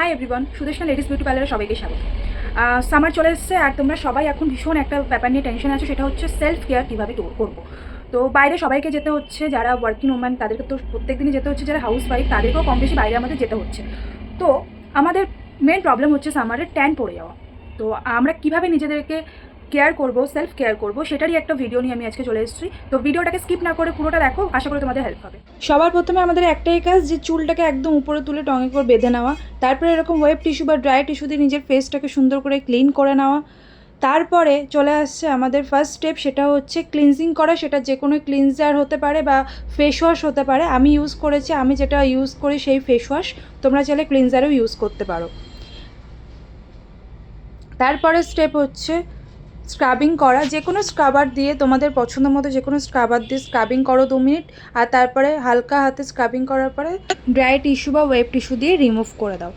Hi everyone, Sudeshna ladies beauty পার্লারে সবাইকে স্বাগত। সামার চলে এসছে আর তোমরা সবাই এখন ভীষণ একটা ব্যাপার নিয়ে টেনশন আছো, সেটা হচ্ছে সেলফ কেয়ার কীভাবে করবো। তো বাইরে সবাইকে যেতে হচ্ছে, যারা ওয়ার্কিং ওম্যান তাদেরকে তো প্রত্যেক দিনই যেতে হচ্ছে, যারা হাউস ওয়াইফ তাদেরকেও কম বেশি বাইরে আমাদের যেতে হচ্ছে। তো আমাদের মেন প্রবলেম হচ্ছে সামারে ট্যান পড়ে যাওয়া। তো আমরা কীভাবে নিজেদেরকে কেয়ার করবো, সেলফ কেয়ার করবো, সেটারই একটা ভিডিও নিয়ে আমি আজকে চলে এসেছি। তো ভিডিওটাকে স্কিপ না করে পুরোটা দেখো, আশা করি তোমাদের হেল্প হবে। সবার প্রথমে আমাদের একটাই কাজ যে চুলটাকে একদম উপরে তুলে টঙে করে বেঁধে নেওয়া, তারপরে এরকম ওয়েব টিস্যু বা ড্রাই টিস্যু দিয়ে নিজের ফেসটাকে সুন্দর করে ক্লিন করে নেওয়া। তারপরে চলে আসছে আমাদের ফার্স্ট স্টেপ, সেটা হচ্ছে ক্লিনজিং করা। সেটা যে কোনো ক্লিনজার হতে পারে বা ফেস ওয়াশ হতে পারে। আমি যেটা ইউজ করি সেই ফেস ওয়াশ, তোমরা চাইলে ক্লিনজারও ইউজ করতে পারো। তারপরে স্টেপ হচ্ছে স্ক্রাবিং করা। যে কোনো স্ক্রাবার দিয়ে, তোমাদের পছন্দ মতো যে কোনো স্ক্রাবার দিয়ে স্ক্রাবিং করো 2 মিনিট। আর তারপরে হালকা হাতে স্ক্রাবিং করার পরে ড্রাই টিস্যু বা ওয়েব টিস্যু দিয়ে রিমুভ করে দাও।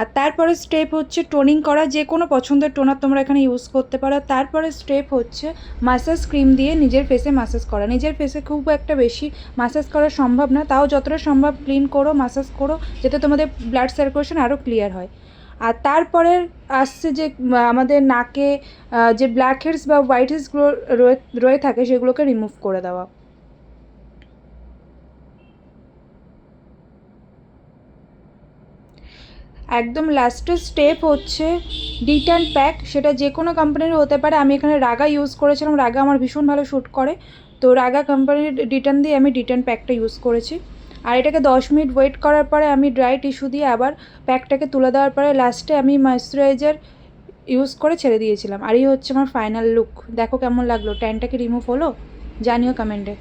আর তারপরে স্টেপ হচ্ছে টোনিং করা। যে কোনো পছন্দের টোনার তোমরা এখানে ইউজ করতে পারো। তারপরে স্টেপ হচ্ছে মাসাজ ক্রিম দিয়ে নিজের ফেসে মাসাজ করা। নিজের ফেসে খুব একটা বেশি মাসাজ করা সম্ভব না, তাও যতটা সম্ভব ক্লিন করো, মাসাজ করো, যাতে তোমাদের ব্লাড সার্কুলেশন আরও ক্লিয়ার হয়। আর তারপরে আসছে যে আমাদের নাকে যে ব্ল্যাক হেডস বা হোয়াইট হেডসগুলো রয়ে থাকে, সেগুলোকে রিমুভ করে দেওয়া। একদম লাস্টের স্টেপ হচ্ছে ডিট্যান প্যাক। সেটা যে কোনো কোম্পানির হতে পারে। আমি এখানে রাগা ইউজ করেছিলাম, রাগা আমার ভীষণ ভালো শ্যুট করে। তো রাগা কোম্পানির ডিট্যান দিয়ে আমি ডিট্যান প্যাকটা ইউজ করেছি। আর এটাকে 10 মিনিট ওয়েট করার পরে আমি ড্রাই টিস্যু দিয়ে আবার প্যাকটাকে তুলে দেওয়ার পরে লাস্টে আমি ময়েশ্চারাইজার ইউজ করে ছেড়ে দিয়েছিলাম। আর এই হচ্ছে আমার ফাইনাল লুক। দেখো কেমন লাগলো, ট্যানটা কি রিমুভ হলো, জানিও কমেন্টে।